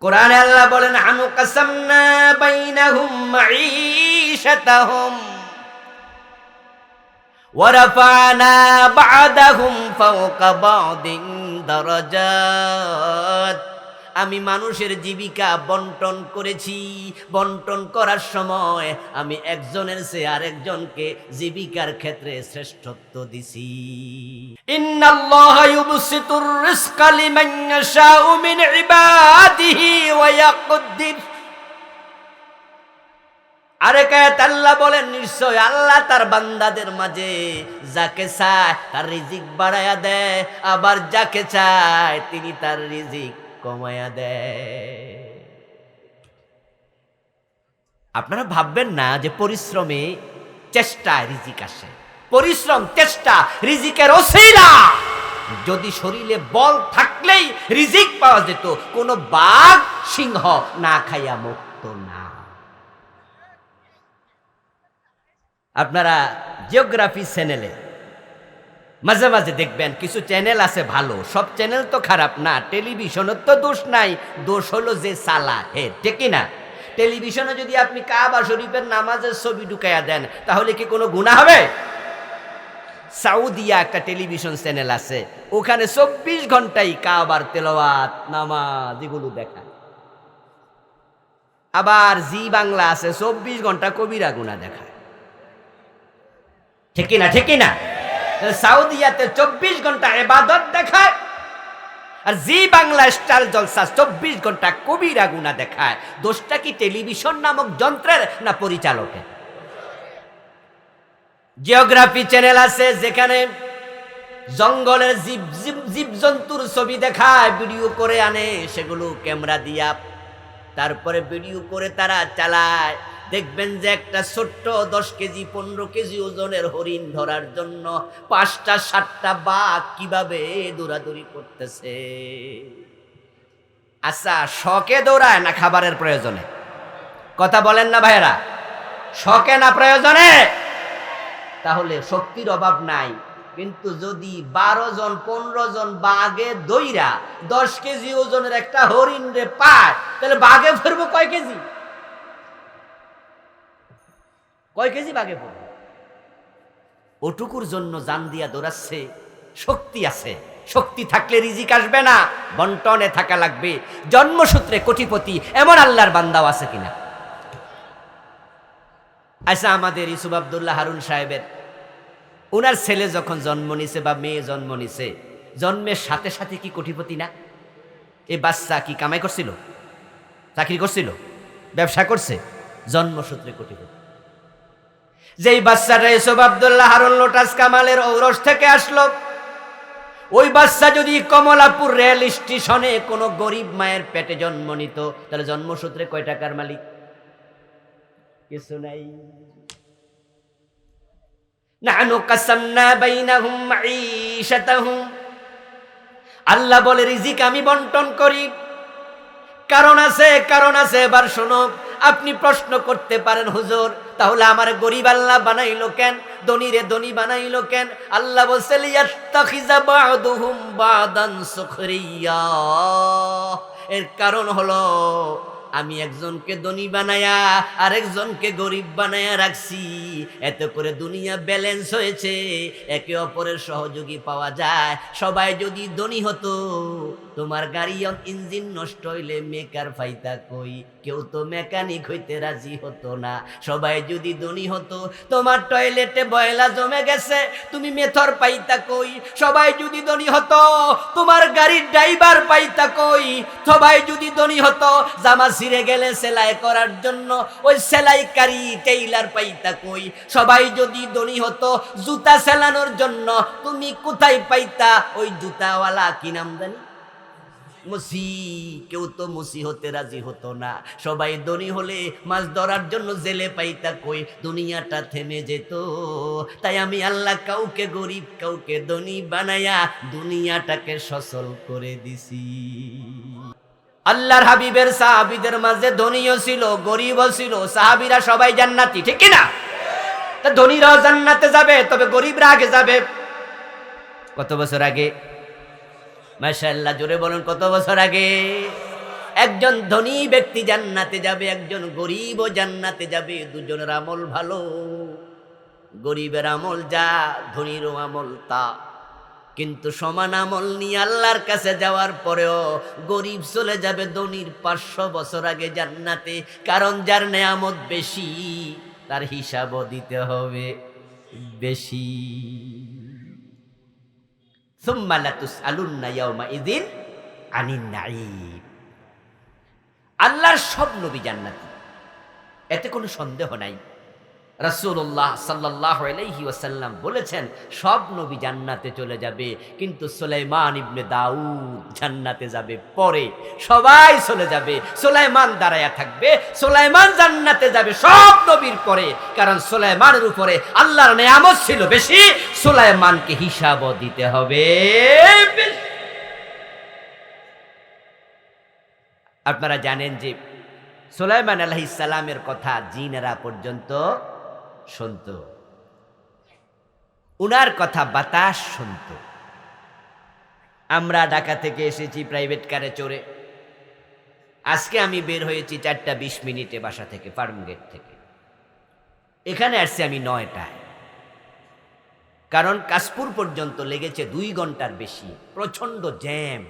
কোরআনে আল্লাহ বলেন আনু কাসামনা বাইনাহুম মাঈশাতাহুম ওয়া রাফা'না বা'দাহুম ফাওকা বা'দিন দারাজাত। আমি মানুষের জীবিকা বন্টন করেছি। বন্টন করার সময় আমি একজনের চেয়ে আরেকজনকে জীবিকার ক্ষেত্রে শ্রেষ্ঠত্ব দিছি। ইন্নাল্লাহা ইউবসিতুর রিজকা লিমান ইয়াশাউ মিন ইবাদিহি ওয়া ইয়াকদির। আরেক আয়াতে আল্লাহ বলেন নিশ্চয় আল্লাহ তার বান্দাদের মাঝে যাকে চায় তার রিজিক বাড়ায়া দেয়, আবার যাকে চায় তিনি তার রিজিক কমায়া দেয়। আপনারা ভাববেন না যে পরিশ্রমে চেষ্টায় রিজিক আসে। পরিশ্রম চেষ্টা রিজিকের ওসিলা। যদি শরীরে বল থাকলেই রিজিক পাওয়া যেত, কোনো বাঘ সিংহ না খাইয়া মুক্ত না। আপনারা জিওগ্রাফি চ্যানেলে মাঝে মাঝে দেখবেন কিছু চ্যানেল আছে ভালো, সব চ্যানেল তো খারাপ না। টেলিভিশনের তো দোষ নাই, দোষ হলো যে চালা হে, ঠিক না? টেলিভিশনে যদি আপনি কাবা শরীফের নামাজের ছবি ঢুকাইয়া দেন তাহলে কি কোনো গুনাহ হবে? সাউদিয়া একটা টেলিভিশন চ্যানেল আছে, ওখানে 24 ঘন্টাই কাবার তেলাওয়াত নামাজ এগুলো দেখায়। আবার জি বাংলা আছে, 24 ঘন্টা কবিরা গুনাহ দেখায়, ঠিক না? ঠিক না? সাউদিয়াতে 24 ঘন্টা ইবাদত দেখায়, আর জি বাংলা স্টার জলসা 24 ঘন্টা কবিরা গুনাহ দেখায়। দোষটা কি টেলিভিশন নামক যন্ত্রের না পরিচালকের? জিওগ্রাফি চ্যানেল আছে যেখানে জঙ্গলের জীবজন্তুর ছবি দেখায়, ভিডিও করে আনে, সেগুলো ক্যামেরা দিয়া তারপরে ভিডিও করে তারা চালায়। দেখবেন যে একটা ছোট্ট 10 কেজি 15 কেজি ওজনের হরিণ ধরার জন্য 5টা 7টা বাঘ কিভাবে দৌড়াদৌড়ি করতেছে। আচ্ছা, শখে দৌড়ায় না খাবারের প্রয়োজনে? কথা বলেন না ভাইয়েরা, শখে না প্রয়োজনে? তাহলে শক্তির অভাব নাই, কিন্তু যদি 12 জন 15 জন বাঘে দইরা 10 কেজি ওজনের একটা হরিণ রে পায়, তাহলে বাঘে ফিরবো কয় কেজি? কয় কেজি বাঘে পড়বে? ওটুকুর জন্য জান দিয়া দৌড়াচ্ছে। শক্তি আছে, শক্তি থাকলে রিজিক আসবে না, বন্টনে থাকা লাগবে। জন্মসূত্রে কোটিপতি এমন আল্লাহর বান্দাও আছে কিনা? আচ্ছা, আমাদের ইউসুফ আব্দুল্লাহ হারুন সাহেবের ওনার ছেলে যখন জন্ম নিছে বা মেয়ে জন্ম নিছে, জন্মের সাথে সাথে কি কোটিপতি না? এই বাচ্চা কি কামাই করছিল, চাকরি করছিল, ব্যবসা করছে? জন্মসূত্রে কোটিপতি। যেই বাচ্চাটা ইউসুফ আব্দুল্লাহ হারুন লোটাস কামালের ঔরস থেকে আসলো, ওই বাচ্চা যদি কমলাপুর রেল স্টেশনে কোনো গরিব মায়ের পেটে জন্ম নিত, তাহলে জন্মসূত্রে কয় টাকার মালিক? কিছু নাই। নাহনু কাসামনা বাইনাহুম মাঈশাতাহুম। আল্লাহ বলে রিজিক আমি বন্টন করি। কারণ আছে, কারণ আছে। এবার শোনো, আপনি প্রশ্ন করতে পারেন হুজুর তাহলে আমার গরিব আল্লাহ বানাইলো কেন, ধনীরে ধনী বানাইলো কেন? আল্লাহ বলছে লিয়াত্তাখিযা বা'দুহুম বা'দান সুখরিয়া। এর কারণ হলো আমি একজনকে ধনী বানায়া আরেকজনকে গরিব বানায়া রাখছি, এতে করে দুনিয়া ব্যালেন্স হয়েছে, একে অপরের সহযোগী পাওয়া যায়। সবাই যদি ধনী হতো, তোমার গাড়ি ইঞ্জিন নষ্ট হইলে মেকার ফাইতা কই? কেউ তো মেকানিক হইতে রাজি হতো না। সবাই যদি ধনী হতো, তোমার টয়লেটে বয়লা জমে গেছে, তুমি মেথর পাইতা কই? সবাই যদি ধনী হতো, তোমার গাড়ির ড্রাইভার পাইতা কই? সবাই যদি ধনী হতো, জামা ছিঁড়ে গেলে সেলাই করার জন্য ওই সেলাইকারী টেইলার পাইতা কই? সবাই যদি ধনী হতো, জুতা সেলানোর জন্য তুমি কোথায় পাইতা ওই জুতাওয়ালা? কি নাম জানি, মুসি। কেউ তো মুসি হতে রাজি হতো না। সবাই ধনী হলে মাছ ধরার জন্য জেলে পাইতা কই? দুনিয়াটা থেমে যেত। তাই আমি আল্লাহ কাউকে গরিব কাউকে ধনী বানায়া দুনিয়াটাকে সচল করে দিছি। আল্লাহর হাবিবের সাহাবীদের মাঝে ধনীও ছিল, গরিবও ছিল। সাহাবীরা সবাই জান্নাতি, ঠিক কি না? তা ধনীরাও জান্নাতে যাবে, তবে গরিবরা আগে যাবে। কত বছর আগে? মাশাআল্লাহ, জোরে বলুন, কত বছর আগে? একজন ধনী ব্যক্তি জান্নাতে যাবে, একজন গরিবও জান্নাতে যাবে। দুজনের আমল ভালো, গরিবের আমল যা, ধনীরও আমল তা। কিন্তু সমান আমল নিয়ে আল্লাহর কাছে যাওয়ার পরেও গরিব চলে যাবে ধনীর 500 বছর আগে জান্নাতে। কারণ যার নেয়ামত বেশি তার হিসাবও দিতে হবে বেশি। সুম্মা লাতুসআলুন্না ইয়াওমাইযিন আনিন নাঈম। আল্লাহর সব নবী জান্নাতি, এতে কোনো সন্দেহ নাই। রাসূলুল্লাহ সাল্লাল্লাহু আলাইহি ওয়াসাল্লাম বলেছেন সব নবী জান্নাতে চলে যাবে, কিন্তু সুলাইমান ইবনে দাউদ জান্নাতে যাবে পরে। সবাই চলে যাবে, সুলাইমান দাঁড়ায়া থাকবে। সুলাইমান জান্নাতে যাবে সব নবীর পরে, কারণ সুলাইমানের উপরে আল্লাহর নেয়ামত ছিল বেশি, সুলাইমানকে হিসাবও দিতে হবে বেশি। আপনারা জানেন যে সুলাইমান আলাইহিস সালামের কথা জিনেরা পর্যন্ত শুনত, উনার কথা বাতাস শুনত। আমরা ঢাকা থেকে এসেছি প্রাইভেট কারে চড়ে। আজকে আমি বের হয়েছি 4:20 বাসা থেকে, ফার্মগেট থেকে। এখানে আসছি আমি 9টায়, কারণ কাশপুর পর্যন্ত লেগেছে 2 ঘন্টার বেশি। প্রচন্ড জ্যাম,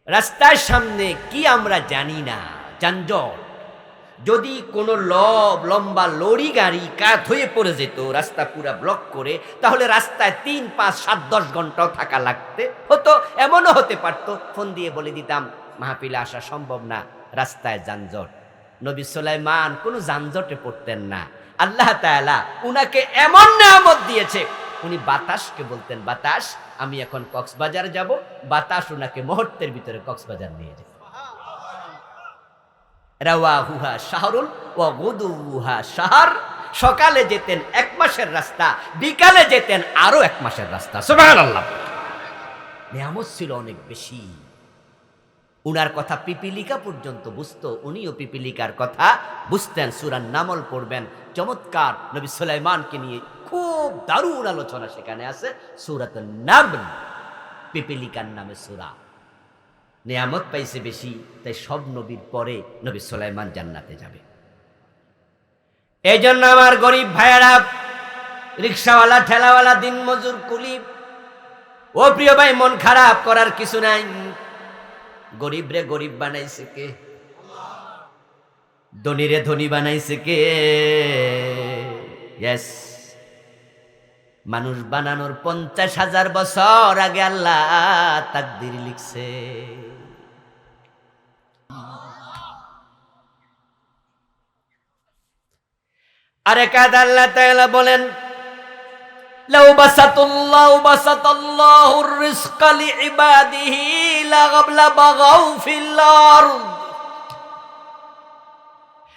রাস্তার সামনে কি আমরা জানি না, যানজট। যদি কোনো লম্বা লরি গাড়ি কাত হয়ে পড়ে যেত রাস্তা পুরা ব্লক করে, তাহলে রাস্তায় 3, 5, 7, 10 ঘন্টাও থাকা লাগতে হতো। এমনও হতে পারতো ফোন দিয়ে বলে দিতাম মাহফিলে আসা সম্ভব না, রাস্তায় যানজট। নবী সুলাইমান কোনো যানজটে পড়তেন না। আল্লাহ তাআলা উনাকে এমন নেয়ামত দিয়েছে, উনি বাতাসকে বলতেন, বাতাস আমি এখন কক্সবাজার যাব। বাতাস উনাকে মুহূর্তের ভিতরে কক্সবাজার নিয়ে যেত। রাওয়াহুহা শাহরুল ওয়া গুদুহা শাহর। সকালে যেতেন 1 মাসের রাস্তা, বিকালে যেতেন আরো 1 মাসের রাস্তা। সুবহানাল্লাহ, নেয়ামত ছিল অনেক বেশি। উনার কথা পিপিলিকা পর্যন্ত বুঝতো, উনিও পিপিলিকার কথা বুঝতেন। সূরা নামল পড়বেন, চমৎকার নবী সুলাইমানকে নিয়ে খুব দারুণ আলোচনা সেখানে আছে। সূরাতুন নামল, পিপিলিকার নামে সূরা। নেয়ামত পাইছে বেশি, তাই সব নবীর পরে নবী সুলাইমান জান্নাতে যাবে। এই জন্য আমার গরিব ভাইয়েরা, রিক্সাওয়ালা, ঠেলাওয়ালা, দিন মজুর, কুলি, ও প্রিয় ভাই, মন খারাপ করার কিছু নাই। গরিব রে গরিব বানাইছে কে? ধনী রে ধনী বানাইছে কে? ইয়েস, মানুষ বানানোর 50,000 বছর আগে আল্লাহ তাকদীর লিখছে। আরে কাদ আল্লাহ তাআলা বলেন, লাউ বাসাতাল্লাহুর রিজকা লিইবাদিহি লাবাগাউ ফিল আরদ।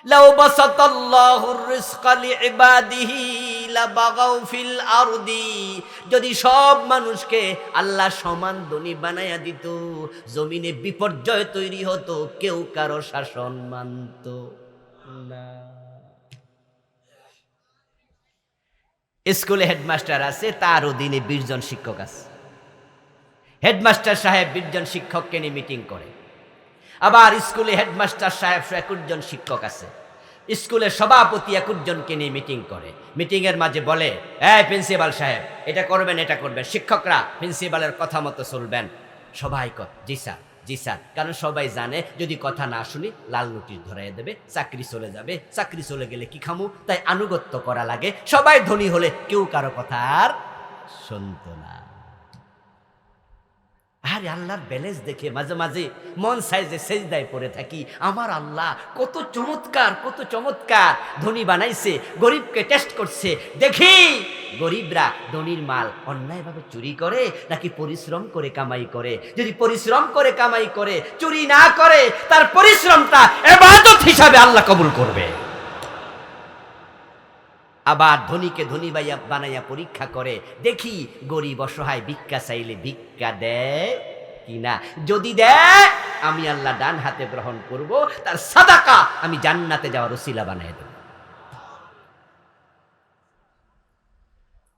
লাউ বাসাতাল্লাহুর রিজকা লিইবাদিহি লাবাগাউ ফিল আরদি। যদি সব মানুষকে আল্লাহ সমান ধনী বানায়া দিত, জমিনে বিপর্যয় তৈরি হতো, কেউ কারো শাসন মানত না। স্কুলে হেডমাস্টার আছে, তার অধীনে 20 জন শিক্ষক আছে। হেডমাস্টার সাহেব 20 জন শিক্ষককে নিয়ে মিটিং করে। আবার স্কুলে হেডমাস্টার সাহেব 21 জন শিক্ষক আছে। স্কুলের সভাপতি 21 জনকে নিয়ে মিটিং করে। মিটিং এর মাঝে বলে, এই প্রিন্সিপাল সাহেব, এটা করবেন, এটা করবেন। শিক্ষকরা প্রিন্সিপালের কথা মতো চলবেন। সবাই কয় জি স্যার, জি স্যার। কারণ সবাই জানে যদি কথা না শুনি লাল নোটিশ ধরাই দেবে, চাকরি চলে যাবে। চাকরি চলে গেলে কি খামু, তাই আনুগত্য করা লাগে। সবাই ধনী হলে কেউ কারো কথা আর শুনত না। আরে আল্লাহর ব্যালেন্স দেখে মাঝে মাঝে মন সাইজে সেজদায় পড়ে থাকি। আমার আল্লাহ কত চমৎকার, কত চমৎকার ধনী বানাইছে, গরিবকে টেস্ট করছে। দেখি গরিবরা ধনীর মাল অন্যায়ভাবে চুরি করে নাকি পরিশ্রম করে কামাই করে। যদি পরিশ্রম করে কামাই করে, চুরি না করে, তার পরিশ্রমটা ইবাদত হিসাবে আল্লাহ কবুল করবে। আবার ধনীকে ধনী বানাইয়া পরীক্ষা করে, দেখি গরিব অসহায় ভিক্ষা চাইলে ভিক্ষা দেয় কিনা। যদি দেয়, আমি আল্লাহ ডান হাতে গ্রহণ করব, তার সাদাকা আমি জান্নাতে যাওয়ার উসিলা বানাই দেব।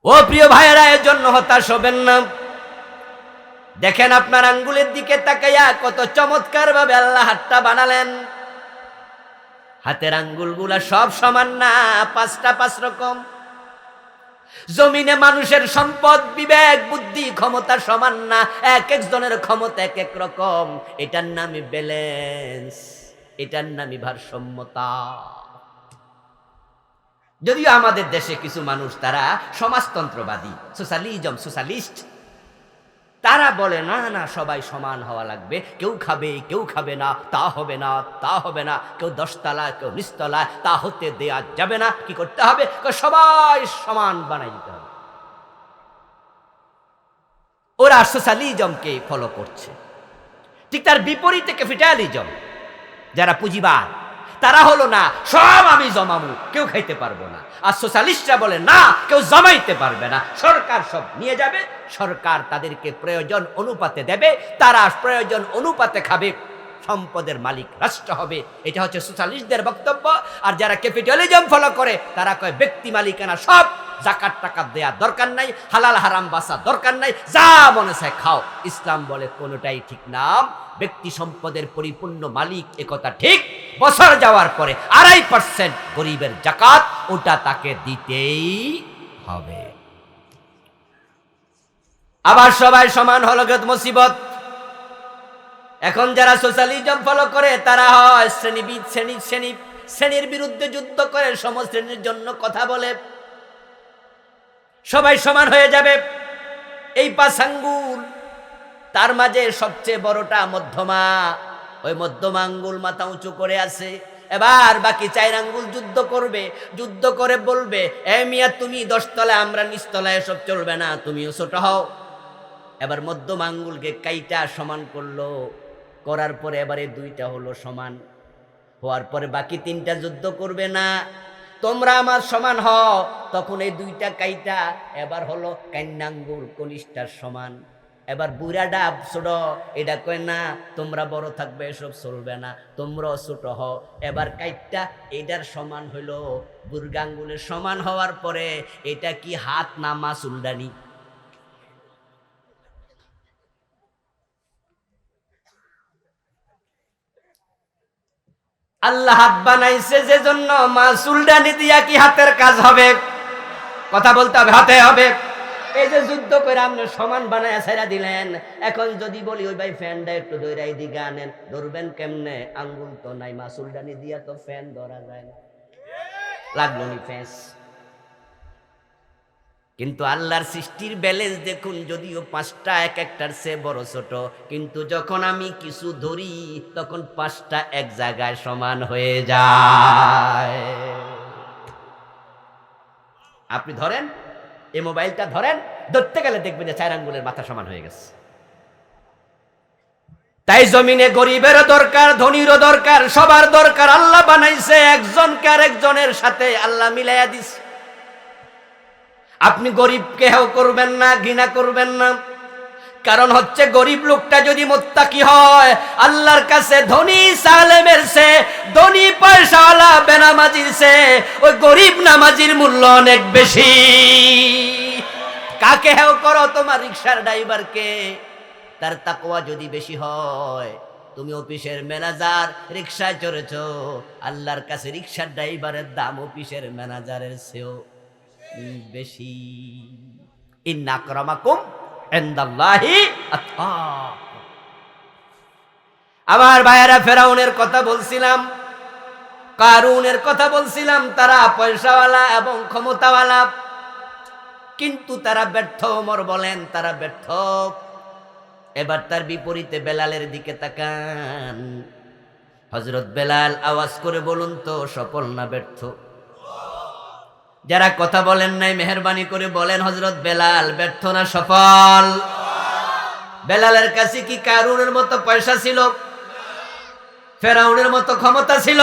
ও প্রিয় ভাইয়েরা, এর জন্য হতাশ হবেন না। দেখেন আপনার আঙ্গুলের দিকে তাকাইয়া কত চমৎকার ভাবে আল্লাহ হাতটা বানালেন। হাতের আঙ্গুলগুলা সব সমান না, পাঁচটা পাঁচ রকম। জমিনে মানুষের সম্পদ, বিবেক, বুদ্ধি, ক্ষমতা সমান না, এক একজনের ক্ষমতা এক এক রকম। এটার নামই ব্যালেন্স, এটার নামই ভারসাম্যতা। যদিও আমাদের দেশে কিছু মানুষ তারা সমাজতন্ত্রবাদী, সোশ্যালিজম, সোশ্যালিস্ট, তারা বলে না না সবাই সমান হওয়া লাগবে, কেউ খাবে কেউ খাবে না, তা হবে না তা হবে না, কেউ 10 তলায় কেউ 19 তলায়, তা হতে দেয়া যাবে না। কি করতে হবে? সবাই সমান বানাই দিতে হবে। ওরা সোশ্যালিজমকে ফলো করছে। ঠিক তার বিপরীতে ক্যাপিটালিজম, যারা পুঁজিবাদ, তারা হলো না সব আমি জমামু, কেউ খাইতে পারবো না। আর সোশ্যালিস্টরা বলে না কেউ জমাইতে পারবে না, সরকার সব নিয়ে যাবে, সরকার তাদেরকে প্রয়োজন অনুপাতে দেবে, তারা প্রয়োজন অনুপাতে খাবে, সম্পদের মালিক রাষ্ট্র হবে। এটা হচ্ছে সোশ্যালিস্টদের বক্তব্য। আর যারা ক্যাপিটালিজম ফলো করে তারা কয় ব্যক্তি মালিকানা সব, যাকাত টাকা দেয়া দরকার নাই, হালাল হারাম বাসা দরকার নাই, যা মনে চায় খাও। ইসলাম বলে কোনোটাই ঠিক না। ব্যক্তি সম্পদের পরিপূর্ণ মালিক একথা ঠিক, বছর যাওয়ার পরে 2.5% গরিবের যাকাত, ওটা তাকে দিতেই হবে। আবার সবাই সমান হলো গেত মুসিবত। এখন যারা সোশ্যালিজম ফলো করে তারা হয় শ্রেণীবিদ, শ্রেণীর বিরুদ্ধে যুদ্ধ করে, সম শ্রেণীর জন্য কথা বলে, সবাই সমান হয়ে যাবে। এই 5 আঙ্গুল, তার মাঝে সবচেয়ে বড়টা মধ্যমা, ওই মধ্যমা আঙ্গুল মাথা উঁচু করে আছে। এবার বাকি 4 আঙ্গুল যুদ্ধ করবে, যুদ্ধ করে বলবে, এ মিয়া তুমি 10 তলায়, আমরা 19 তলায়, এসব চলবে না, তুমিও ছোট হও। এবার মধ্যমা আঙ্গুলকে কাইটা সমান করলো, করার পরে এবারে 2টা হলো সমান, হওয়ার পরে বাকি 3টা যুদ্ধ করবে না, তোমরা আমার সমান হও। তখন এই 2টা কাইটা এবার হলো কান্নাঙ্গুল কনিষ্ঠার সমান। এবার বুড়াডা ছোট, এটা কয় না তোমরা বড় থাকবে, এসব চলবে না, তোমরাও ছোট হও। এবার কাইটটা এটার সমান হইল, বুর্গাঙ্গুলের সমান হওয়ার পরে এটা কি হাত না মাসুলদানি? আল্লাহ হাত বানাইছে যে জন্য, মাসুলদানি দিয়া কি হাতের কাজ হবে? কথা বলতে হবে, হাতে হবে। এই যে যুদ্ধ করে আপনি সমান বানায় ছেড়া দিলেন, এখন যদি বলি ওই ভাই ফ্যানটা একটু ধরাই দিকে আনেন, ধরবেন কেমনে? আঙ্গুল তো নাই, মাসুলদানি দিয়া তো ফ্যান ধরা যায় না, লাগলো নি ফ্যাস। কিন্তু আল্লাহর সৃষ্টির ব্যালেন্স দেখুন, যদিও 5টা এক একটার চেয়ে বড় ছোট, কিন্তু যখন আমি কিছু ধরি তখন 5টা এক জায়গায় সমান হয়ে যায়। আপনি ধরেন, এই মোবাইলটা ধরেন, ধরতে গেলে দেখবেন যে 4 আঙ্গুলের মাথা সমান হয়ে গেছে। তাই জমিনে গরিবেরও দরকার, ধনীরও দরকার, সবার দরকার। আল্লাহ বানাইছে একজনকে আরেকজনের সাথে আল্লাহ মিলাইয়া দিছে। আপনি গরিবকে হেও করবেন না, ঘৃণা করবেন না, কারণ হচ্ছে গরিব লোকটা যদি মুত্তাকি হয়, আল্লাহর কাছে ধনী সালেমের সে, ধনী পয়সাওয়ালা বেনামাজির সে, ওই গরিব নামাজির মূল্য অনেক বেশি। কাকে হেও করো? তোমার রিকশার ড্রাইভারকে। তার তাকওয়া যদি বেশি হয়, তুমি অফিসের ম্যানেজার, রিকশায় চড়েছ, আল্লাহর কাছে রিকশার ড্রাইভারের দাম অফিসের ম্যানেজারের চেয়েও বেশি। ইন্না আকরামাকুম ইনদাল্লাহি আতকাকুম। আমার ভাইয়েরা, ফেরাউনের কথা বলছিলাম, কারুনের কথা বলছিলাম, তারা পয়সাওয়ালা এবং ক্ষমতাওয়ালা, কিন্তু তারা ব্যর্থ। ওমর বলেন তারা ব্যর্থ। এবার তার বিপরীতে বেলালের দিকে তাকান। হযরত বেলাল, আওয়াজ করে বলুন তো, সফল না ব্যর্থ? যারা কথা বলেন নাই মেহেরবানি করে বলেন, হযরত বেলাল ব্যর্থ না সফল? বেলালের কাছে কি কারুনের মতো পয়সা ছিল? ফেরাউনের মতো ক্ষমতা ছিল?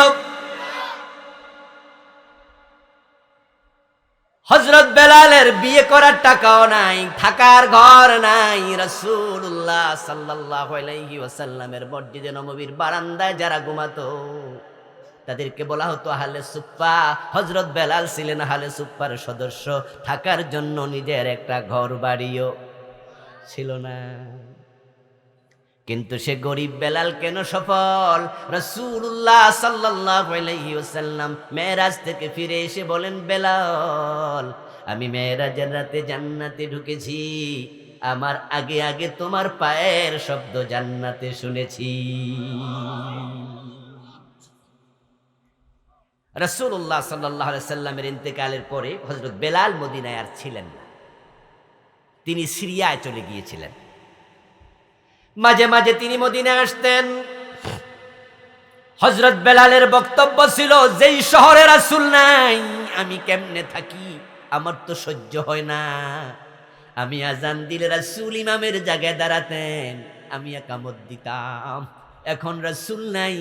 হযরত বেলালের বিয়ে করার টাকাও নাই, থাকার ঘর নাই। রাসূলুল্লাহ সাল্লাল্লাহু আলাইহি ওয়াসাল্লামের মসজিদে নববীর বারান্দায় যারা ঘুমাতো তাদেরকে বলা হতো আহলে সুফফা। হযরত বেলাল ছিলেন আহলে সুফফার সদস্য, থাকার জন্য নিজের একটা ঘর বাড়িও ছিল না। কিন্তু সে গরিব বেলাল কেন সফল? রাসূলুল্লাহ সাল্লাল্লাহু আলাইহি ওয়াসাল্লাম মেরাজ থেকে ফিরে এসে বলেন, বেলাল, আমি মেরাজের রাতে জান্নাতে ঢুকেছি, আমার আগে আগে তোমার পায়ের শব্দ জান্নাতে শুনেছি। রাসূলুল্লাহ সাল্লাল্লাহু আলাইহি সাল্লামের ইন্তেকালের পরে হযরত বেলাল মদিনায় আর ছিলেন না, তিনি সিরিয়ায় চলে গিয়েছিলেন। মাঝে মাঝে তিনি মদিনায় আসতেন। হযরত বেলালের বক্তব্য ছিল, যেই শহরে রাসূল নাই আমি কেমনে থাকি, আমার তো সহ্য হয় না। আমি আজান দিলে রাসূল ইমামের জায়গায় দাঁড়াতেন, আমি একামত দিতাম। এখন রাসূল নাই,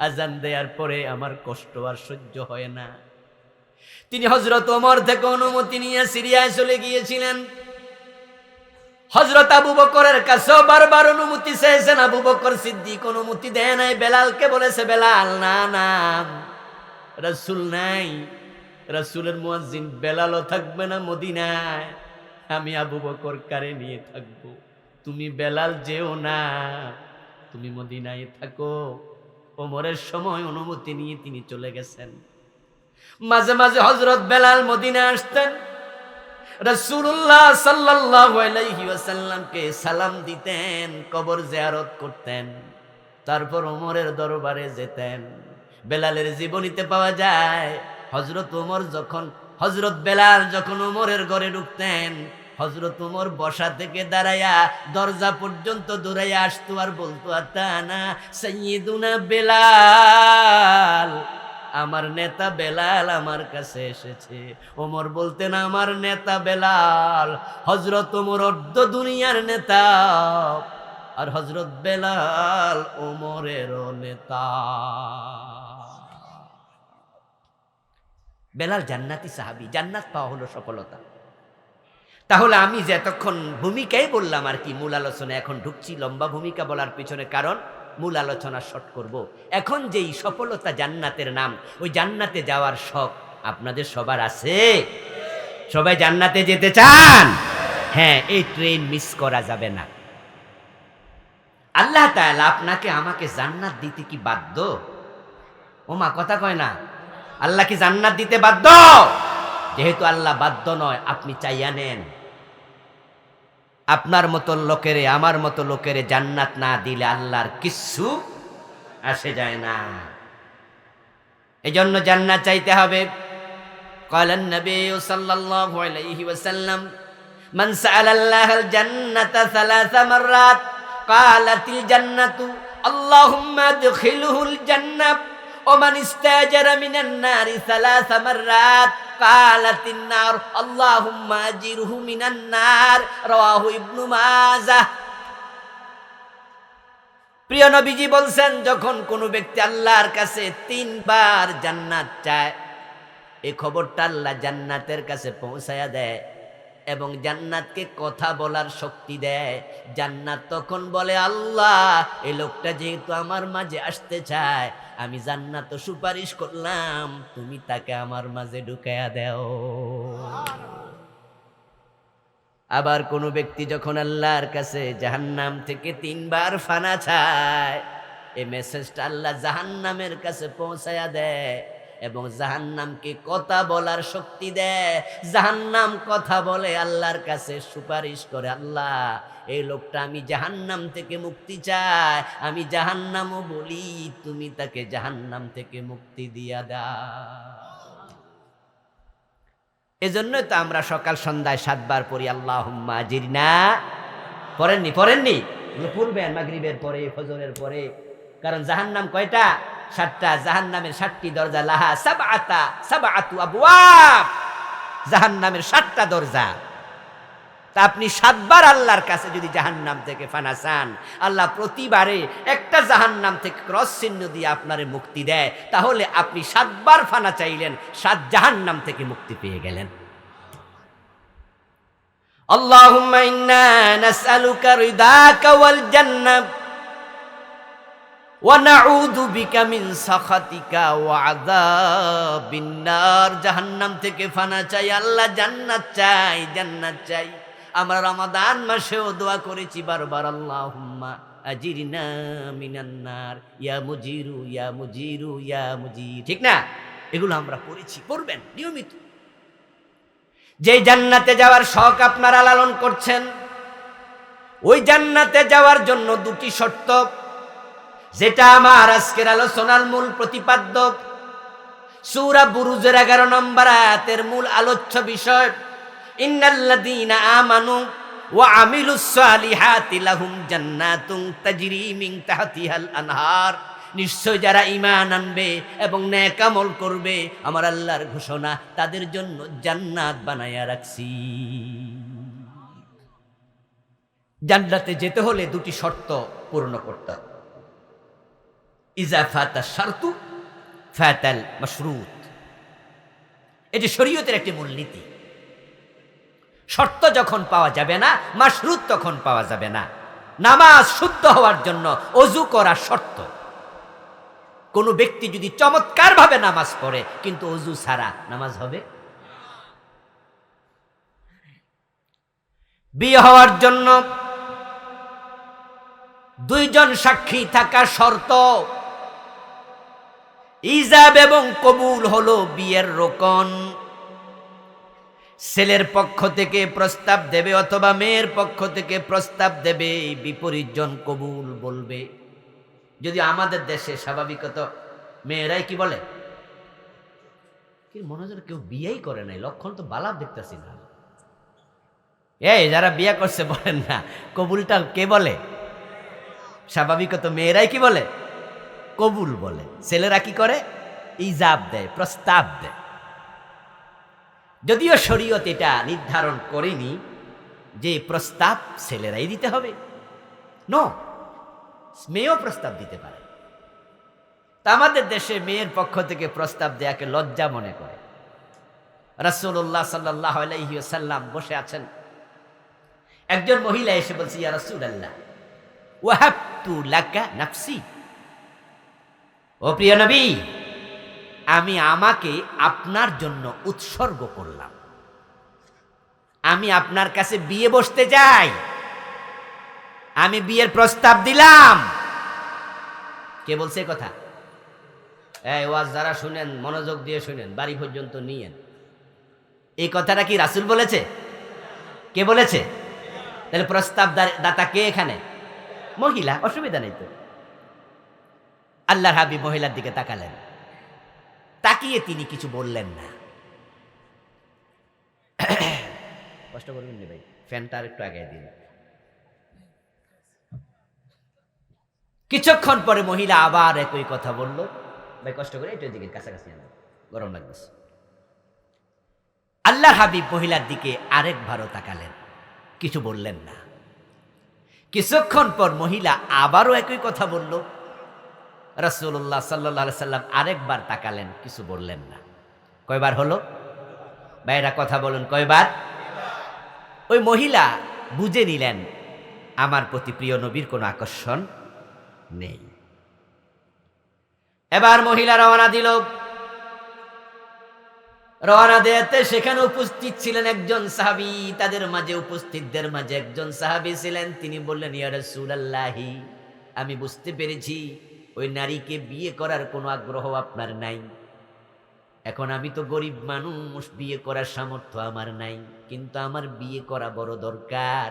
আজান দেওয়ার পরে আমার কষ্ট আর সহ্য হয় না। তিনি হযরত ওমর থেকে অনুমতি নিয়ে সিরিয়ায় চলে গিয়েছিলেন। হযরত আবু বকরের কাছেও বারবার অনুমতি চেয়েছেন, আবু বকর সিদ্দিক অনুমতি দেয় নাই। বেলালকে বলেছে, বেলাল না না, রাসূল নাই, রাসূলের মুয়াজ্জিন বেলালও থাকবে না মদিনায়, আমি আবু বকর কারে নিয়ে থাকবো, তুমি বেলাল যেও না, তুমি মদিনায় থাকো। ওমরের সময় অনুমতি নিয়ে তিনি চলে গেছেন। মাঝে মাঝে হযরত বেলাল মদিনায় আসতেন, রাসূলুল্লাহ সাল্লাল্লাহু আলাইহি ওয়াসাল্লামকে সালাম দিতেন, কবর জিয়ারত করতেন, তারপর ওমরের দরবারে যেতেন। বেলালের জীবনীতে পাওয়া যায়, হযরত বেলাল যখন ওমরের ঘরে ঢুকতেন, হযরত ওমর বসা থেকে দাঁড়ায়া দরজা পর্যন্ত দৌড়াইয়া আসতো আর বলতো, আতানা সাইয়্যিদুনা বেলাল, আমার নেতা বেলাল আমার কাছে এসেছে। ওমর বলতেন, আমার নেতা বেলাল। হযরত ওমর অর্ধ দুনিয়ার নেতা, আর হযরত বেলাল ওমরেরও নেতা। বেলাল জান্নাতি সাহাবী, জান্নাত পাওয়া হলো সফলতা। তাহলে আমি যে এতক্ষণ ভূমিকাই বললাম আর কি, মূল আলোচনা এখন ঢুকছি। লম্বা ভূমিকা বলার পিছনে কারণ, মূল আলোচনা শর্ট করব। এখন যেই সফলতা জান্নাতের নাম, ওই জান্নাতে যাওয়ার শখ আপনাদের সবার আছে? সবাই জান্নাতে যেতে চান? হ্যাঁ, এই ট্রেন মিস করা যাবে না। আল্লাহ তাআলা আপনাকে আমাকে জান্নাত দিতে কি বাধ্য? ওমা কথা কয় না, আল্লাহ কি জান্নাত দিতে বাধ্য? যেহেতু আল্লাহ বাধ্য নয়, আপনি চাইয়া নেন। আপনার মতো লোকেরে, আমার মতো লোকেরে জান্নাত না দিলে আল্লাহর কিচ্ছু আসে যায় না। এজন্য জান্নাত চাইতে হবে। ক্বালান নবী সাল্লাল্লাহু আলাইহি ওয়াসাল্লাম, মান সাআলাল্লাহাল জান্নাতা সালাসা মাররাত ক্বালাতিল জান্নাতু আল্লাহুম্মা আদখিলহুল জান্নাহ ওয়া মান ইস্তাজারা মিনান নারি সালাসা মাররাত ক্বালাতিন নার আল্লাহুম্মা আজিরহু মিনান নার। রাওয়াহু ইবনু মাজাহ। প্রিয় নবীজি বলছেন, যখন কোনো ব্যক্তি আল্লাহর কাছে 3 বার জান্নাত চায়, এই খবরটা আল্লাহ জান্নাতের কাছে পৌঁছায়া দেয় এবং জান্নাতকে কথা বলার শক্তি দেয়। জান্নাত তখন বলে, আল্লাহ, এই লোকটা যেহেতু আমার মাঝে আসতে চায়, আমি জান্নাত সুপারিশ করলাম, তুমি তাকে আমার মাঝে ঢুকায়া দাও। আবার কোনো ব্যক্তি যখন আল্লাহর কাছে জাহান্নাম থেকে 3 বার ফানা চায়, এই মেসেজটা আল্লাহ জাহান্নামের কাছে পৌঁছায়া দেয় এবং জাহান্নামকে কথা বলার শক্তি দেয়। জাহান্নাম কথা বলে আল্লাহর কাছে সুপারিশ করে, আল্লাহ, এই লোকটা আমি জাহান্নাম থেকে মুক্তি চাই, আমি জাহান্নামও বলি, তুমি তাকে জাহান্নাম থেকে মুক্তি দিয়া দাও। এজন্য তো আমরা সকাল সন্ধ্যায় 7 বার পড়ি, আল্লাহুম্মা আজিরনা। পড়েননি? পড়বেন মাগরিবের পরে, ফজরের পরে। কারণ জাহান্নাম কয়টা? 7টা। জাহান্নামের 7টি দরজা, লাহা সাবআতু আবওয়াব। জাহান্নামের 7টা দরজা। তা আপনি 7 বার আল্লাহর কাছে যদি জাহান্নাম থেকে ফানা চান, আল্লাহ প্রতিবারে একটা জাহান্নাম থেকে ক্রস চিহ্ন দিয়ে আপনারে মুক্তি দেয়। তাহলে আপনি 7 বার ফানা চাইলেন, 7 জাহান্নাম থেকে মুক্তি পেয়ে গেলেন। আল্লাহুম্মা ইন্না নাসআলুকা রিদাকা ওয়াল জান্নাহ ওয়া নাউযু বিকা মিন সাখাতিকা ওয়া আযাবিন নার। জাহান্নাম থেকে ফানা চাই, আল্লাহ জান্নাত চাই। আমরা রমাদান মাসেও দোয়া করেছি বারবার, আল্লাহুম্মা আজিরনা মিনান নার, ইয়া মুজিরু ইয়া মুজিরু ইয়া মুজির। ঠিক না? এগুলো আমরা পড়েছি, পড়বেন নিয়মিত। যে জান্নাতে যাওয়ার শখ আপনারা লালন করছেন, ওই জান্নাতে যাওয়ার জন্য দুটি শর্ত, যেটা আমার আজকের আলোচনার মূল প্রতিপাদ্য। সূরা বুরুজের 11 নম্বর আয়াতের মূল আলোচ্য বিষয়, ইন্নাল্লাযীনা আমানু ওয়া আমিলুস সালিহাতি লাহুম জান্নাতুন তাজরি মিন তাহতিহাল আনহার। নিশ্চয় যারা ঈমান আনবে এবং নেক আমল করবে, আমার আল্লাহর ঘোষণা, তাদের জন্য জান্নাত বানায়া রাখছি। জান্নাতে যেতে হলে দুটি শর্ত পূর্ণ করতে হবে। ইজা ফাতা শারতু ফাতাল মাশরুত। এটি শরীয়তের একটি মূলনীতি। শর্ত যখন পাওয়া যাবে না, মাশরুত তখন পাওয়া যাবে না। নামাজ শুদ্ধ হওয়ার জন্য ওযু করা শর্ত। কোন ব্যক্তি যদি চমৎকার ভাবে নামাজ পড়ে কিন্তু ওযু ছাড়া, নামাজ হবে? বিয়ে হওয়ার জন্য দুইজন সাক্ষী থাকা শর্ত। ইজাব এবং কবুল হলো বিয়ের রোকন। ছেলের পক্ষ থেকে প্রস্তাব দেবে অথবা মেয়ের পক্ষ থেকে প্রস্তাব দেবে, বিপরীত জন কবুল বলবে। যদি আমাদের দেশে স্বাভাবিকত মেয়েরাই কি বলে, কি মনে হয় কেউ বিয়েই করে নাই, লক্ষণ তো বালাপ দেখতেছি না। এই যারা বিয়ে করছে বলেন না, কবুলটা কে বলে? স্বাভাবিকত মেয়েরাই কি বলে, কবুল বলে। ছেলেরা কি করে, ইজাব দেয়, প্রস্তাব দেয়। যদিও শরীয়ত এটা নির্ধারণ করেনি যে প্রস্তাব ছেলেরাই দিতে হবে, নো, মেয়েও প্রস্তাব দিতে পারে। তা আমাদের দেশে মেয়ের পক্ষ থেকে প্রস্তাব দেয়াকে লজ্জা মনে করে। রাসূলুল্লাহ সাল্লাল্লাহু আলাইহি ওয়াসাল্লাম বসে আছেন, একজন মহিলা এসে বলছে, ইয়া রাসূলুল্লাহ ওয়াহাবতু লাকা নাফসি। ও প্রিয় নবী, আমি আমাকে আপনার জন্য উৎসর্গ করলাম, আমি আপনার কাছে বিয়ে বসতে যাই, আমি বিয়ের প্রস্তাব দিলাম। কে বলছে কথা? এই ওয়াজ যারা শুনেন মনোযোগ দিয়ে শুনেন, বাড়ি পর্যন্ত নিয়েন। এই কথাটা কি রাসূল বলেছে? কে বলেছে? তাহলে প্রস্তাব দাতা কে এখানে? মহিলা, অসুবিধা নেই তো। আল্লাহর হাবিব মহিলার দিকে তাকালেন, তাকিয়ে তিনি কিছু বললেন না। কষ্ট করবেন না ভাই, ফ্যানটা আর একটু আগে দিন। কিছুক্ষণ পরে মহিলা আবার একই কথা বলল। ভাই কষ্ট করে একটু দিকে কাছাকাছি আনো, গরম লাগছে। আল্লাহর হাবিব মহিলার দিকে আরেকবারও তাকালেন, কিছু বললেন না। কিছুক্ষণ পর মহিলা আবারও একই কথা বলল। রাসূলুল্লাহ সাল্লাল্লাহু আলাইহি সাল্লাম আরেকবার তাকালেন, কিছু বললেন না। কয়বার হলো? ভাইরা কথা বলুন, কয়বার? ওই মহিলা বুঝে নিলেন আমার প্রতি প্রিয় নবীর কোনো আকর্ষণ নেই। এবার মহিলা রওনা দিল। রওনা দেয়াতে সেখানে উপস্থিত ছিলেন একজন সাহাবী। তাদের মাঝে উপস্থিতদের মাঝে একজন সাহাবী ছিলেন, তিনি বললেন, ইয়া রাসূলুল্লাহি, আমি বুঝতে পেরেছি ওই নারীকে বিয়ে করার কোনো আগ্রহ আপনার নাই। এখন আমি তো গরিব মানুষ, বিয়ে করার সামর্থ্য আমার নাই, কিন্তু আমার বিয়ে করা বড় দরকার।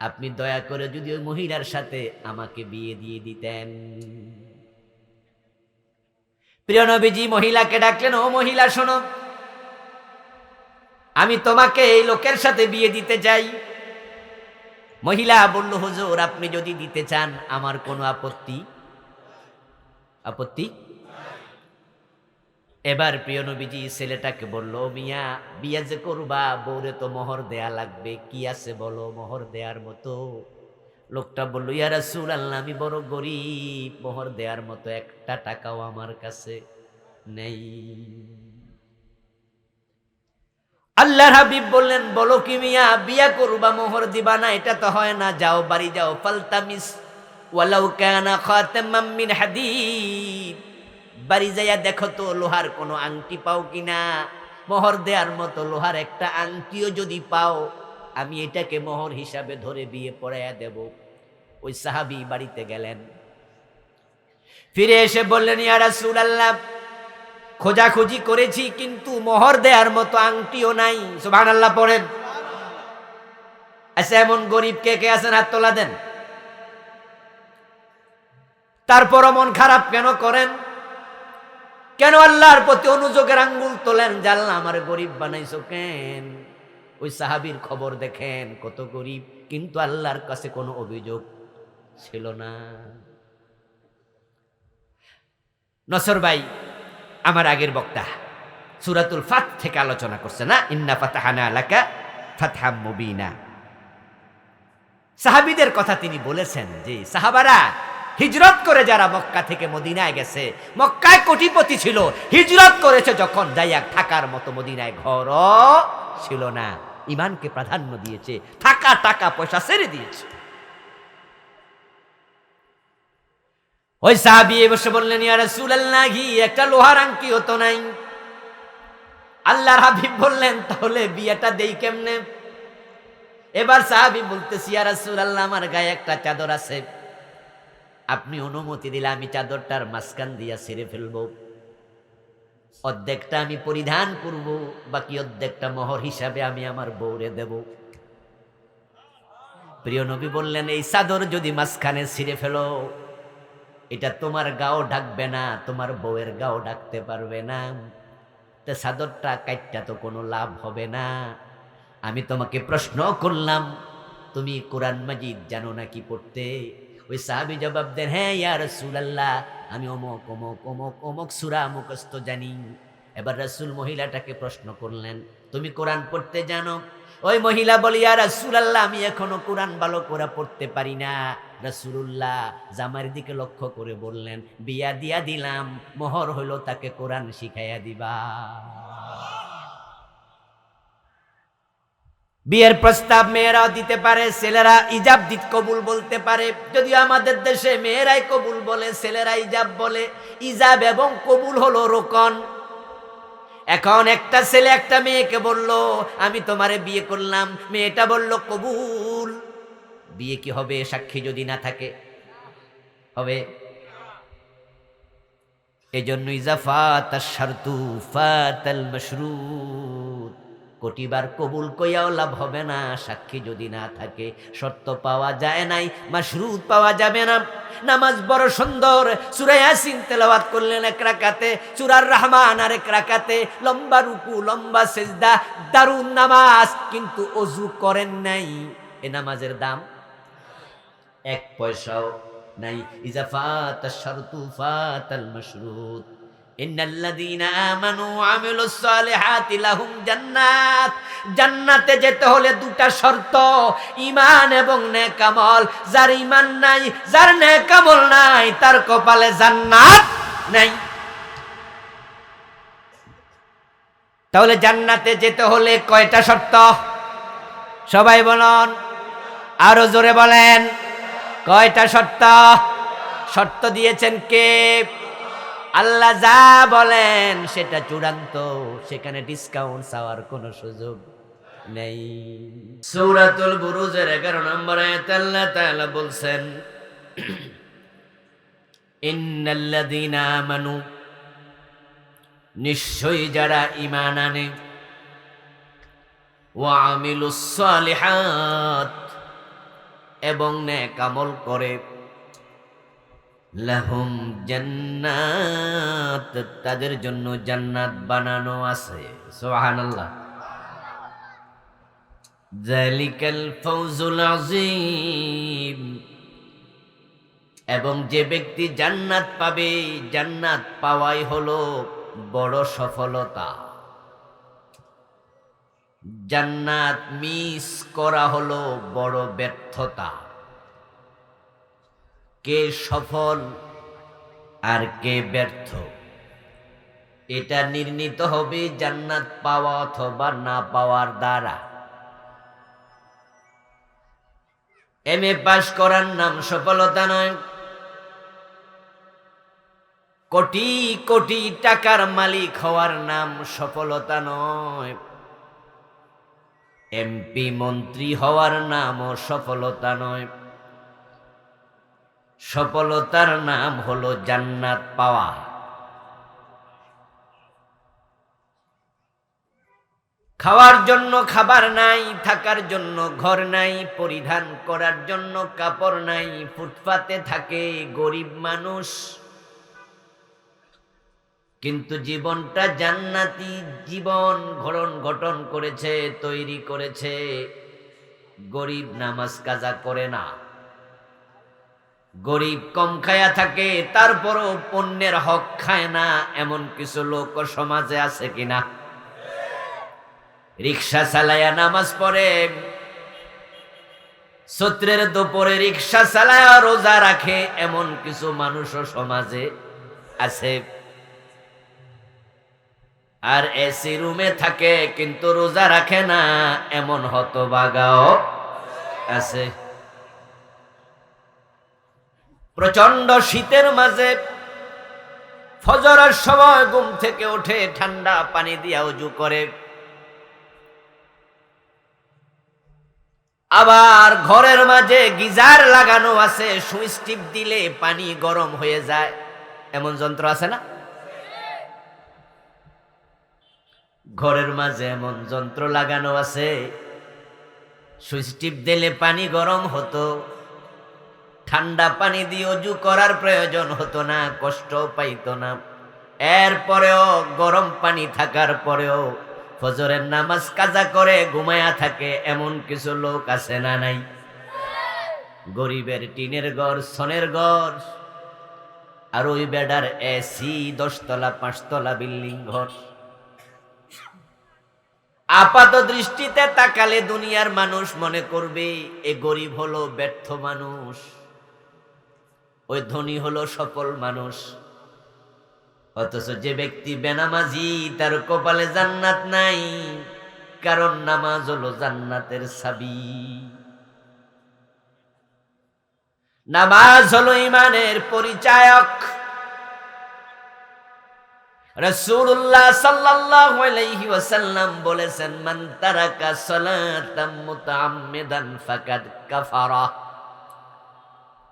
আপনি দয়া করে যদি ওই মহিলার সাথে আমাকে বিয়ে দিয়ে দিতেন। প্রিয় নবীজি মহিলাকে ডাকলেন, ও মহিলা শোনো, আমি তোমাকে এই লোকের সাথে বিয়ে দিতে চাই। মহিলা বলল, হুজুর আপনি যদি দিতে চান আমার কোনো আপত্তি এবার প্রিয় নবীজি ছেলেটাকে বলল, মিয়া বিয়ে যে করবা, বউরে তো মোহর দেয়া লাগবে, কি আছে বলো মোহর দেয়ার মতো? লোকটা বলল, ইয়া রাসূলুল্লাহ আমি বড় গরিব, মোহর দেয়ার মতো একটা টাকাও আমার কাছে নেই। আল্লাহর হাবিব বললেন, বলো কি মিয়া, বিয়া করবা মোহর দিবা না? এটা তো হয় না। যাও বাড়ি যাও, ফালতামিস ওয়ালাউ কানা খাতামান মিন হাদিদ। বাড়ি যাইয়া দেখো তো লোহার কোনো আংটি পাও কিনা, মোহর দেওয়ার মতো লোহার একটা আংটিও যদি পাও, আমি এটাকে মোহর হিসাবে ধরে বিয়ে পড়াইয়া দেব। ওই সাহাবী বাড়িতে গেলেন, ফিরে এসে বললেন, ইয়া রাসূলুল্লাহ, খোঁজাখুঁজি করেছি কিন্তু মোহর দেওয়ার মতো আংটিও নাই। সুবহানাল্লাহ পড়েন। আচ্ছা, এমন গরিব কে কে আছেন? হাত তোলা দেন। তারপরও মন খারাপ কেন করেন? কেন আল্লাহর প্রতি অনুযোগের আঙ্গুল তোলেন? জানলা আমার গরিব বানাইছো কেন? ওই সাহাবীর খবর দেখেন, কত গরিব, কিন্তু আল্লাহর কাছে কোনো অভিযোগ ছিল না। নসর ভাই আমার আগের বক্তা সূরাতুল ফাত থেকে আলোচনা করছে না, ইন্না ফাতাহানা লাকা ফাতহাম মুবিনা। সাহাবীদের কথা তিনি বলেছেন যে সাহাবারা হিজরত করে যারা মক্কা থেকে মদিনায় গেছে, মক্কায় কোটিপতি ছিল, হিজরত করেছে যখন যাইয়া থাকার মতো মদিনায় ঘরও ছিল না, ঈমানকে প্রাধান্য দিয়েছে, থাকা টাকা পয়সা ছেড়ে দিয়েছে। ওই সাহাবী বসে বললেন, ইয়া রাসূলুল্লাহ, একটা লোহার আংটিও তো নাই। আল্লাহর হাবিব বললেন, তাহলে বিয়েটা দেই কেমনে? এবার সাহাবী বলতেছি, ইয়া রাসূলুল্লাহ, আমার গায়ে একটা চাদর আছে, আপনি অনুমতি দিলে আমি চাদরটার মাঝখান দিয়া ছিঁড়ে ফেলবো, অর্ধেকটা আমি পরিধান করব, বাকি অর্ধেকটা মোহর হিসাবে আমি আমার বউরে দেব। প্রিয় নবী বললেন, এই চাদর যদি মাঝখানে ছিঁড়ে ফেলো, এটা তোমার গাও ঢাকবে না, তোমার বউয়ের গাও ঢাকতে পারবে না, তা চাদরটা কাটটা তো কোনো লাভ হবে না। আমি তোমাকে প্রশ্ন করলাম, তুমি কোরআন মাজিদ জানো নাকি পড়তে? ওই সাহাবী জবাব দেন, হ্যাঁ ইয়া রাসূলুল্লাহ, আমি অমুক অমুক অমুক অমুক সূরা মুখস্থ জানি। এবার রাসূল মহিলাটাকে প্রশ্ন করলেন, তুমি কোরআন পড়তে জানো? ওই মহিলা বলি, ইয়া রাসূলুল্লাহ, আমি এখনো কোরআন ভালো করে পড়তে পারি না। রাসূলুল্লাহ জামার দিকে লক্ষ্য করে বললেন, বিয়া দিয়া দিলাম, মোহর হইল তাকে কোরআন শিখাইয়া দিবা। বিয়ের প্রস্তাব মেয়েরাও দিতে পারে, ছেলেরা ইজাব দিত কবুল বলতে পারে, যদিও আমাদের দেশে মেয়েরাই কবুল বলে, ছেলেরা ইজাব বলে। ইজাব এবং কবুল হলো রোকন। এখন একটা ছেলে একটা মেয়েকে বলল, আমি তোমারে বিয়ে করলাম, মেয়েটা বলল কবুল, বিয়ে কি হবে সাক্ষী যদি না থাকে? হবে। এজন্য ইজা ফাতাশ শারতু ফাতাল মাশরুত, কোটিবার কবুল কইয়াও লাভ হবে না, সাক্ষী যদি না থাকে। শর্ত পাওয়া যায় নাই, মাশরুত পাওয়া যাবে না। নামাজ বড় সুন্দর, সূরা ইয়াসিন তেলাওয়াত করলেন এক রাকাতে, সূরা রহমান আর এক রাকাতে, লম্বা রুকু লম্বা সিজদা, দারুণ নামাজ, কিন্তু ওযু করেন নাই। এই নামাজের দাম এক পয়সাও নাই। ইজা ফাতাশ শারতু ফাতাল মাশরুত, ইন্নাল্লাযীনা আমানু ওয়া আমিলুস সালিহাতি লাহুম জান্নাত। জান্নাতে যেতে হলে দুটা শর্ত, ঈমান এবং নেক আমল। যার ঈমান নাই, যার নেক আমল নাই, তার কপালে জান্নাত নাই। তাহলে জান্নাতে যেতে হলে কয়টা শর্ত? সবাই বলুন, আরো জোরে বলেন, কয়টা শর্ত? শর্ত দিয়েছেন কে? আল্লাহ। যা বলেন সেটা চূড়ান্ত, সেখানে ডিসকাউন্ট চাওয়ার কোনো সুযোগ নেই। সূরাতুল বুরুজের 11 নম্বর আয়াতে আল্লাহ তাআলা বলছেন, ইন্নাল্লাযীনা আমানু, নিশ্চয়ই যারা ঈমান আনে, ওয়া আমিলুস সালিহাত, এবং নেক আমল করে, লাহুম জান্নাত, তাদের জন্য জান্নাত বানানো আছে। সুবহানাল্লাহ। যালিকাল ফাওজুল আযীম, এবং যে ব্যক্তি জান্নাত পাবে, জান্নাত পাওয়াই হলো বড় সফলতা। জান্নাত মিস করা হলো বড় ব্যর্থতা। কে সফল আর কে ব্যর্থ, এটা নির্ণীত হবে জান্নাত পাওয়া অথবা না পাওয়ার দ্বারা। এমএ পাস করার নাম সফলতা নয়, কোটি কোটি টাকার মালিক হওয়ার নাম সফলতা নয়, এমপি মন্ত্রী হওয়ার নামও সফলতা নয়, সফলতার নাম হলো জান্নাত পাওয়া। খাওয়ার জন্য খাবার নাই, থাকার জন্য ঘর নাই, পরিধান করার জন্য কাপড় নাই, ফুটপাতে থাকে গরিব মানুষ। কিন্তু জীবনটা জান্নাতি জীবন গঠন করেছে, তৈরি করেছে। গরিব নামাজ কাজা করে না, গরিব কম খায়া থাকে, তারপরও পণ্যের হক খায় না, এমন কিছু লোক সমাজে আছে কিনা? রিক্সা চালায়া নামাজ পড়ে, সূত্রের দুপুরে রিক্সা চালায়া রোজা রাখে, এমন কিছু মানুষও সমাজে আছে। আর এসি রুমে থাকে কিন্তু রোজা রাখে না, এমন হতভাগাও আছে। প্রচন্ড শীতের মাঝে ফজরের সময় ঘুম থেকে উঠে ঠান্ডা পানি দিয়া ওযু করে, আবার ঘরের মাঝে গিজার লাগানো আছে, সুইচ টিপ দিলে পানি গরম হয়ে যায়, এমন যন্ত্র আছে না? ঘরের মাঝে এমন যন্ত্র লাগানো আছে, সুইচ টিপ দিলে পানি গরম হতো, ঠান্ডা পানি দিয়ে ওযু করার প্রয়োজন হতো না, কষ্ট পাইতো না। এরপরেও গরম পানি থাকার পরেও ফজরের নামাজ কাজা করে ঘুমায়া থাকে, এমন কিছু লোক আছে না নাই? গরিবের টিনের ঘর, সনের ঘর, আর ওই বেডার এসি, 10 তলা 5 তলা বিল্ডিং ঘর। আপাত দৃষ্টিতে তাকালে দুনিয়ার মানুষ মনে করবে এ গরিব হলো ব্যর্থ মানুষ, ওই ধনী হলো সফল মানুষ। অথচ যে ব্যক্তি বেনামাজি তার কপালে জান্নাত নাই, কারণ নামাজ হলো জান্নাতের চাবি। নামাজ হলো ঈমানের পরিচায়ক। রাসূলুল্লাহ সাল্লাল্লাহু আলাইহি ওয়াসাল্লাম বলেছেন, মান তারাকা সালাতাম মুতাআম্মিদান ফাকাদ কাফারা।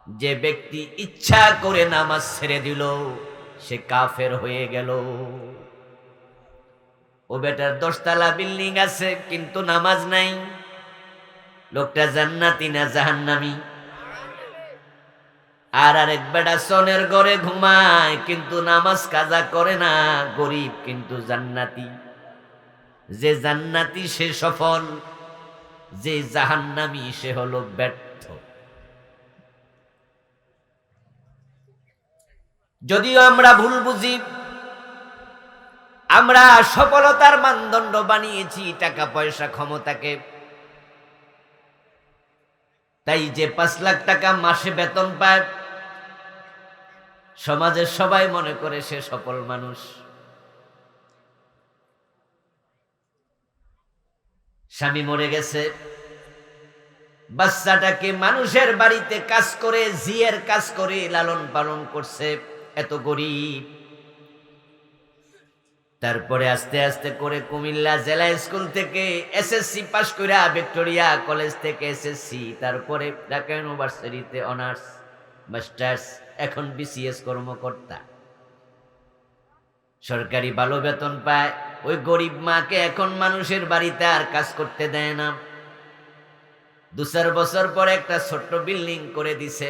যে ব্যক্তি ইচ্ছা করে নামাজ ছেড়ে দিল সে কাফের হয়ে গেল। ও বেটার 10 তলা বিল্ডিং আছে কিন্তু নামাজ নাই, লোকটা জান্নাতি না জাহান্নামী? আর আরেক বেটা সনের ঘরে ঘুমায় কিন্তু নামাজ কাজা করে না, গরিব কিন্তু জান্নাতি। যে জান্নাতি সে সফল, যে জাহান্নামী সে হলো ব্যর্থ। যদিও আমরা ভুল বুঝি, আমরা সফলতার মানদণ্ড বানিয়েছি টাকা পয়সা ক্ষমতাকে। তাই যে 5 লাখ টাকা মাসে বেতন পায়, সমাজের সবাই মনে করে সে সফল মানুষ। স্বামী মরে গেছে, বাচ্চাটাকে মানুষের বাড়িতে কাজ করে, জিয়ের কাজ করে লালন পালন করছে, এত গরিব। তারপরে আস্তে আস্তে করে কুমিল্লা জেলা স্কুল থেকে এসএসসি পাশ কইরা, ভিক্টোরিয়া কলেজ থেকে এসএসসি, তারপরে ঢাকা ইউনিভার্সিটিতে অনার্স, মাস্টার্স, এখন বিসিএস কর্মকর্তা, সরকারি ভালো বেতন পায়। ওই গরিব মাকে এখন মানুষের বাড়িতে আর কাজ করতে দেয় না। 2-4 বছর পরে একটা ছোট্ট বিল্ডিং করে দিছে,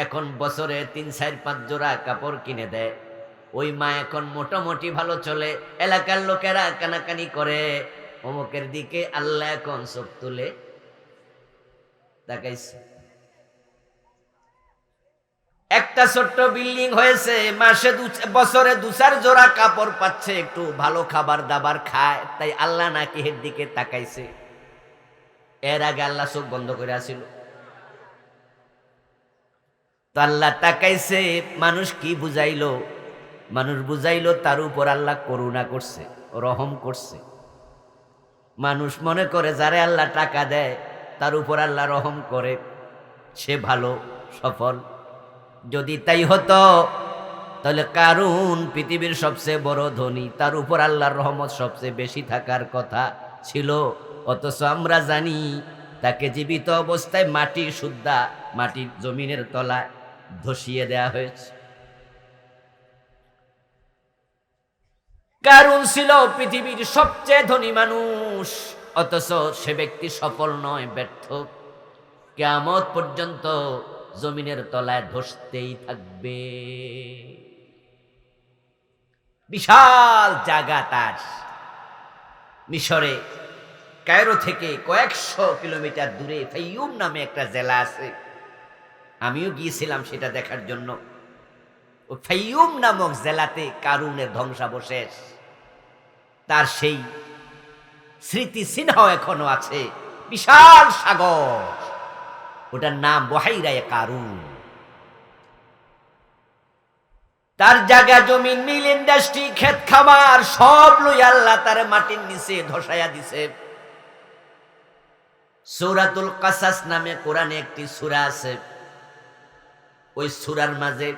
এখন বছরে 3-4-5 জোড়া কাপড় কিনে দেয়। ওই মা এখন মোটামুটি ভালো চলে, এলাকার লোকেরা কানাকানি করে, অমুকের দিকে আল্লাহ এখন চোখ তুলে তাকাইছে। একটা ছোট্ট বিল্ডিং হয়েছে, মাসে বছরে 2-4 জোড়া কাপড় পাচ্ছে, একটু ভালো খাবার দাবার খায়, তাই আল্লাহ নাকি এর দিকে তাকাইছে। এর আগে আল্লাহ চোখ বন্ধ করে আসিল। তো আল্লাহ তাকাইছে, মানুষ কি বুঝাইলো? মানুষ বুঝাইলো তার উপর আল্লাহ করুণা করছে, রহম করছে। মানুষ মনে করে যারে আল্লাহ টাকা দেয় তার উপর আল্লাহ রহম করে, সে ভালো সফল। যদি তাই হতো তাহলে কারুন পৃথিবীর সবচেয়ে বড় ধনী, তার উপর আল্লাহর রহমত সবচেয়ে বেশি থাকার কথা ছিল। অথচ আমরা জানি তাকে জীবিত অবস্থায় মাটির সুদ্ধা মাটির জমিনের তলায় ধসিয়ে দেয়া হয়েছে। কারুন ছিল পৃথিবীর সবচেয়ে ধনী মানুষ, অথচ সে ব্যক্তি সফল নয়, ব্যর্থ। কিয়ামত পর্যন্ত জমিনের তলায় ধসতেই থাকবে। বিশাল জায়গা তার। মিশরে কায়রো থেকে কয়েকশো কিলোমিটার দূরে ফাইয়ুম নামে একটা জেলা আছে। আমিও গিয়েছিলাম সেটা দেখার জন্য। ও ফাইয়ুম নামক জেলাতে কারুনের ধ্বংসাবশেষ, তার সেই স্মৃতি চিহ্ন এখনো আছে। বিশাল সাগর, ওটার নাম বহাইরায়ে কারুন। তার জায়গা জমিন, মিল, ইন্ডাস্ট্রি, ক্ষেত খামার সব লই আল্লাহ তার মাটির নিচে ধসায়া দিছে। সূরাতুল কাসাস নামে কোরআনে একটি সূরা আছে। ওই সূরার মাঝে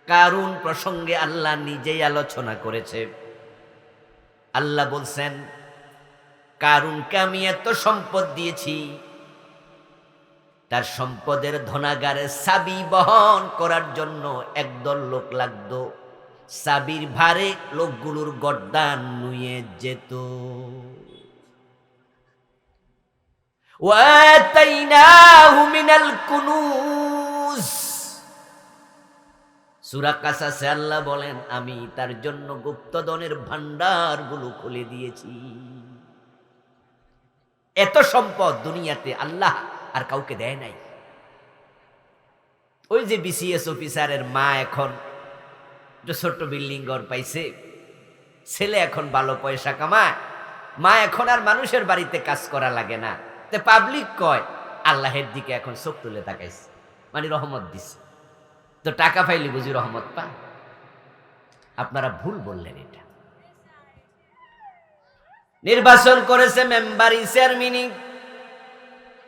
কারুন প্রসঙ্গে আল্লাহ নিজেই আলোচনা করেছে। আল্লাহ বলছেন, কারুনকে আমি এত সম্পদ দিয়েছি, তার সম্পদের ধনাগারে চাবি বহন করার জন্য একদল লোক লাগতো। চাবির ভারে লোকগুলোর গর্দান নুয়ে যেত। ওয়াতাইনাহু মিনাল কুনুজ। সূরা কাসাসে আল্লাহ বলেন, আমি তার জন্য গুপ্তধনের ভান্ডারগুলো খুলে দিয়েছি। এত সম্পদ দুনিয়াতে আল্লাহ আর কাউকে দেয় নাই। ওই যে বিসিএস অফিসারের মা এখন যে ছোট্ট বিল্ডিং ঘর পাইছে, ছেলে এখন ভালো পয়সা কামায়, মা এখন আর মানুষের বাড়িতে কাজ করা লাগে না। তে পাবলিক কয় আল্লাহের দিকে এখন চোখ তুলে তাকাইছে, মানে রহমত দিছে। তো টাকা পাইলে বুঝি রহমত পায়? আপনারা ভুল বললেন। এটা নির্বাচন করেছে মেম্বারি, চেয়ারম্যানি,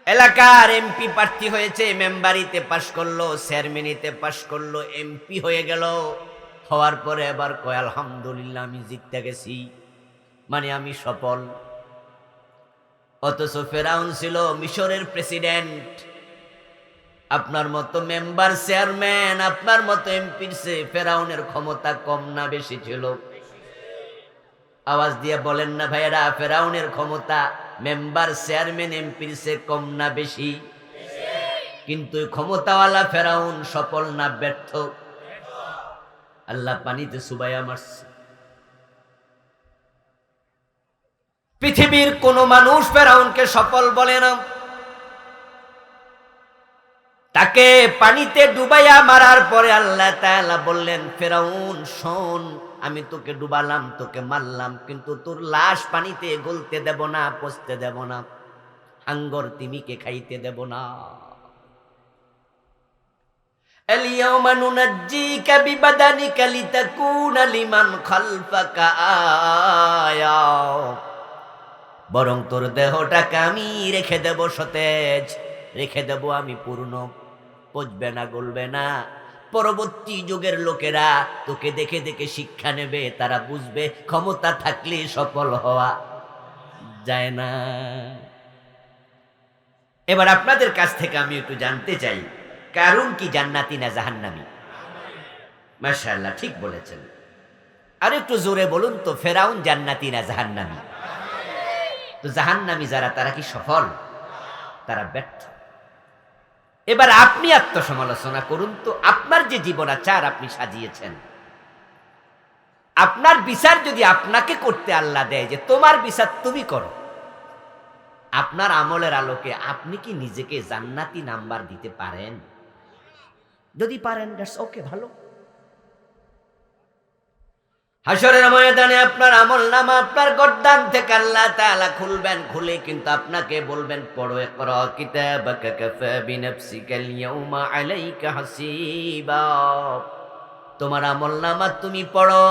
এলাকার এমপি প্রার্থী হয়েছে, মেম্বারিতে পাশ করলো, চেয়ারম্যানিতে পাশ করলো, এমপি হয়ে গেল। হওয়ার পরে এবার কয় আলহামদুলিল্লাহ আমি জিততে গেছি, মানে আমি সফল। অথচ ফেরাউন ছিল মিশরের প্রেসিডেন্ট। আপনার মতো মেম্বার, চেয়ারম্যান, আপনার মতো এমপির চেয়ে ফেরাউনের ক্ষমতা কম না বেশি ছিল? আওয়াজ দিয়ে বলেন না ভাইয়েরা, ফেরাউনের ক্ষমতা মেম্বার, চেয়ারম্যান, এমপির চেয়ে কম না বেশি? কিন্তু ক্ষমতাওয়ালা ফেরাউন সফল না ব্যর্থ? আল্লাহ পানিতে সুবাইয়া মারছে। পৃথিবীর কোন মানুষ ফেরাউনকে সফল বলে না। তাকে পানিতে ডুবাইয়া মারার পরে আল্লাহ তাআলা বললেন, ফেরাউন শোন, আমি তোকে ডুবালাম, তোকে মারলাম, কিন্তু তোর লাশ পানিতে গলতে দেব না, পচতে দেব না, হাঙ্গর তিমিকে খাইতে দেব না। আল-ইয়াওমা নুনাজ্জিকা বিবাদানিকা লিতাকুনা লিমান খালফাকা আয়া। বরং তোর দেহটাকে আমি রেখে দেব সতেজ, রেখে দেব আমি পূর্ণ, পচবে না, গলবে না। পরবর্তী যুগের লোকেরা তোকে দেখে দেখে শিক্ষা নেবে, তারা বুঝবে ক্ষমতা থাকলে সফল হওয়া যায় না। এবার আপনাদের কাছ থেকে আমি একটু জানতে চাই, কারুন কি জান্নাতি না জাহান্নামী? মাশাআল্লাহ, ঠিক বলেছেন। আর একটু জোরে বলুন তো, ফেরাউন জান্নাতি না জাহান্নামী? তো জাহান্নামী যারা, তারা কি সফল? তারা ব্যর্থ। এবার আপনি আত্মসমালোচনা করুন তো, আপনার যে জীবনাচার আপনি সাজিয়েছেন, আপনার বিচার যদি আপনাকে করতে আল্লাহ দেয় যে তোমার বিচার তুমি করো, আপনার আমলের আলোকে আপনি কি নিজেকে জান্নাতি নাম্বার দিতে পারেন? যদি পারেন, দ্যাটস ওকে, ভালো। হাসরের ময়দানে আপনার আমলনামা আপনার গর্দান থেকে আল্লাহ তাআলা খুলবেন, খুলে কিন্তু আপনাকে বলবেন, পড়ো, ইকরা কিতাবাকা কাফা বিনাফসিকাল ইয়াউমা আলাইকা হাসিবা। তোমার আমলনামা তুমি পড়ো,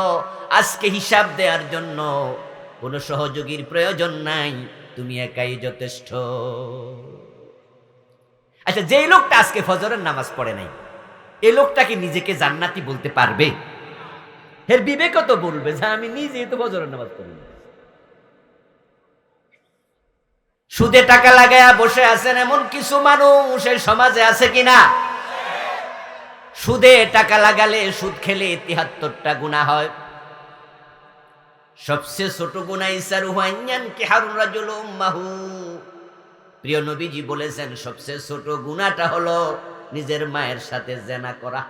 আজকে হিসাব দেওয়ার জন্য কোনো সহযোগীর প্রয়োজন নাই, তুমি একাই যথেষ্ট। আচ্ছা, যেই লোকটা আজকে ফজরের নামাজ পড়ে নাই, এই লোকটা কি নিজেকে জান্নাতি বলতে পারবে? এর বিবেক তো বলবে যে আমি নিজেই তো ফজরের নামাজ পড়ি না। সুদে টাকা লাগায়া বসে আছেন এমন কিছু মানুষ এই সমাজে আছে কিনা? সুদে টাকা লাগালে, সুদ খেলে ৭৩টা গুনাহ হয়। সবচেয়ে ছোট গুনাহ ইসারু হাইয়ান কি হারুন রাজুল উম্মাহু। প্রিয় নবীজি বলেছেন সবচেয়ে ছোট গুনাহটা হলো নিজের মায়ের সাথে জেনা করা।